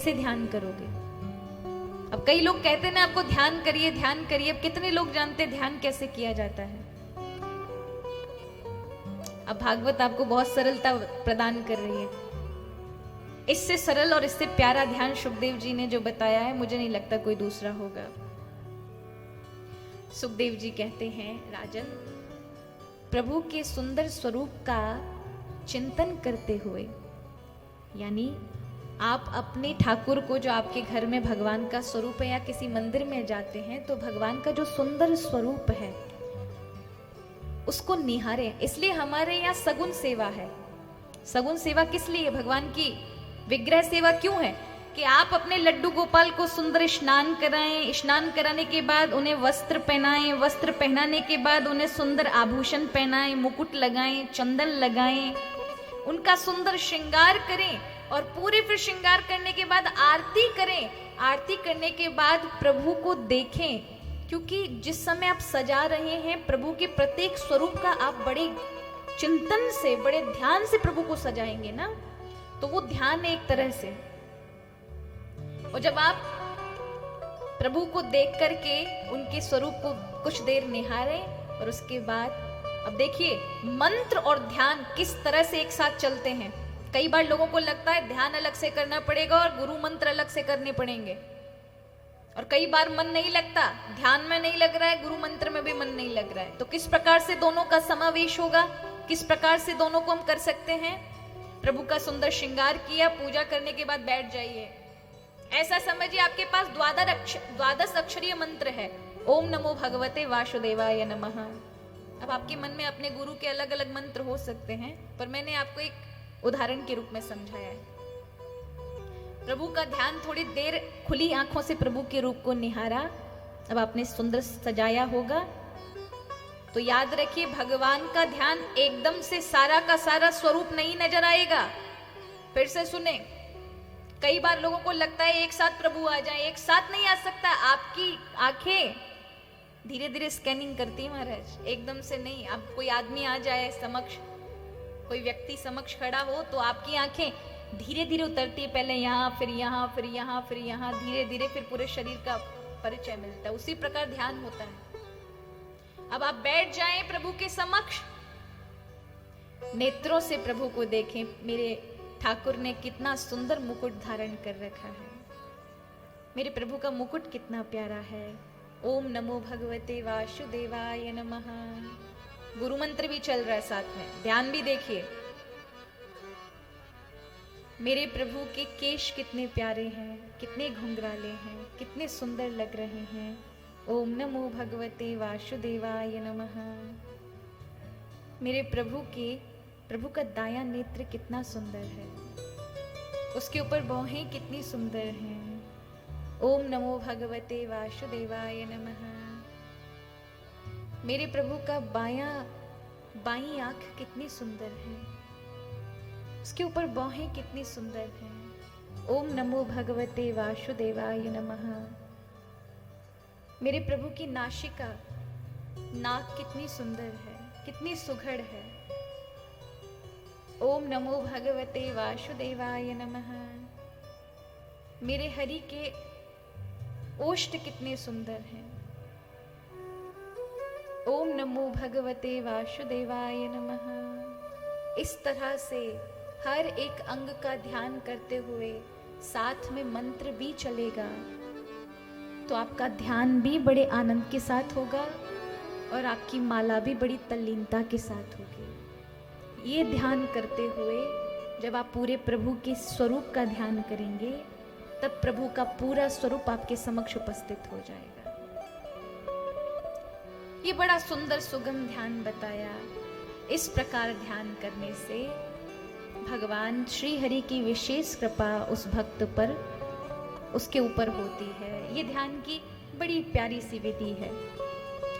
कैसे ध्यान करोगे? अब कई लोग कहते हैं ना आपको ध्यान करिए ध्यान करिए। अब कितने लोग जानते हैं ध्यान कैसे किया जाता है? अब भागवत आपको बहुत सरलता प्रदान कर रही है। इससे सरल और इससे प्यारा ध्यान सुखदेव जी ने जो बताया है, मुझे नहीं लगता कोई दूसरा होगा। सुखदेव जी कहते हैं, राजन, प्रभु के सुंदर स्वरूप का चिंतन करते हुए, यानी आप अपने ठाकुर को, जो आपके घर में भगवान का स्वरूप है, या किसी मंदिर में जाते हैं तो भगवान का जो सुंदर स्वरूप है उसको निहारें। इसलिए हमारे यहाँ सगुन सेवा है। सगुन सेवा किस लिए? भगवान की विग्रह सेवा क्यों है? कि आप अपने लड्डू गोपाल को सुंदर स्नान कराएं, स्नान कराने के बाद उन्हें वस्त्र पहनाएं, वस्त्र पहनाने के बाद उन्हें सुंदर आभूषण पहनाएं, मुकुट लगाएं, चंदन लगाएं, उनका सुंदर श्रृंगार करें, और पूरे फिर श्रृंगार करने के बाद आरती करें। आरती करने के बाद प्रभु को देखें, क्योंकि जिस समय आप सजा रहे हैं प्रभु के प्रत्येक स्वरूप का, आप बड़े चिंतन से, बड़े ध्यान से प्रभु को सजाएंगे ना, तो वो ध्यान है एक तरह से। और जब आप प्रभु को देख करके उनके स्वरूप को कुछ देर निहारें, और उसके बाद अब देखिए मंत्र और ध्यान किस तरह से एक साथ चलते हैं। कई बार लोगों को लगता है ध्यान अलग से करना पड़ेगा और गुरु मंत्र अलग से करने पड़ेंगे, और कई बार मन नहीं लगता, ध्यान में नहीं लग रहा है, गुरु मंत्र में भी मन नहीं लग रहा है। तो किस प्रकार से दोनों का समावेश होगा, किस प्रकार से दोनों को हम कर सकते हैं? प्रभु का सुंदर श्रृंगार किया, पूजा करने के बाद बैठ जाइए। ऐसा समझिए आपके पास द्वादश अक्षरीय मंत्र है, ओम नमो भगवते वासुदेवाय नमः। अब आपके मन में अपने गुरु के अलग अलग मंत्र हो सकते हैं, पर मैंने आपको एक उदाहरण के रूप में समझाया है। प्रभु का ध्यान, थोड़ी देर खुली आंखों से प्रभु के रूप को निहारा, अब आपने सुंदर सजाया होगा, तो याद रखिए भगवान का ध्यान एकदम से सारा का सारा स्वरूप नहीं नजर आएगा। फिर से सुने, कई बार लोगों को लगता है एक साथ प्रभु आ जाए, एक साथ नहीं आ सकता। आपकी आंखें धीरे धीरे स्कैनिंग करती है महाराज, एकदम से नहीं। अब कोई आदमी आ जाए समक्ष, कोई व्यक्ति समक्ष खड़ा हो, तो आपकी आंखें धीरे धीरे उतरती है, पहले यहाँ, फिर यहाँ, फिर यहाँ, फिर यहाँ, धीरे धीरे फिर पूरे शरीर का परिचय मिलता है। उसी प्रकार ध्यान होता है। अब आप बैठ जाएं प्रभु के समक्ष, नेत्रों से प्रभु को देखें। मेरे ठाकुर ने कितना सुंदर मुकुट धारण कर रखा है, मेरे प्रभु का मुकुट कितना प्यारा है। ओम नमो भगवते वासुदेवाय नमः। गुरु मंत्र भी चल रहा है साथ में, ध्यान भी देखिए। मेरे प्रभु के केश कितने प्यारे हैं, कितने घुंघराले हैं, कितने सुंदर लग रहे हैं। ओम नमो भगवते वासुदेवाय नमः। मेरे प्रभु का दायां नेत्र कितना सुंदर है, उसके ऊपर भौहें कितनी सुंदर हैं। ओम नमो भगवते वासुदेवाय नमः। मेरे प्रभु का बाईं आंख कितनी सुंदर है, उसके ऊपर बाहें कितनी सुंदर हैं। ओम नमो भगवते वासुदेवाय नमः। मेरे प्रभु की नासिका, नाक कितनी सुंदर है, कितनी सुघड़ है। ओम नमो भगवते वासुदेवाय नमः। मेरे हरि के ओष्ठ कितने सुंदर हैं। ओम नमो भगवते वासुदेवाय नमः। इस तरह से हर एक अंग का ध्यान करते हुए साथ में मंत्र भी चलेगा, तो आपका ध्यान भी बड़े आनंद के साथ होगा और आपकी माला भी बड़ी तल्लीनता के साथ होगी। ये ध्यान करते हुए जब आप पूरे प्रभु के स्वरूप का ध्यान करेंगे, तब प्रभु का पूरा स्वरूप आपके समक्ष उपस्थित हो जाएगा। ये बड़ा सुंदर सुगम ध्यान बताया। इस प्रकार ध्यान करने से भगवान श्री हरि की विशेष कृपा उस भक्त पर, उसके ऊपर होती है। ये ध्यान की बड़ी प्यारी सी विधि है।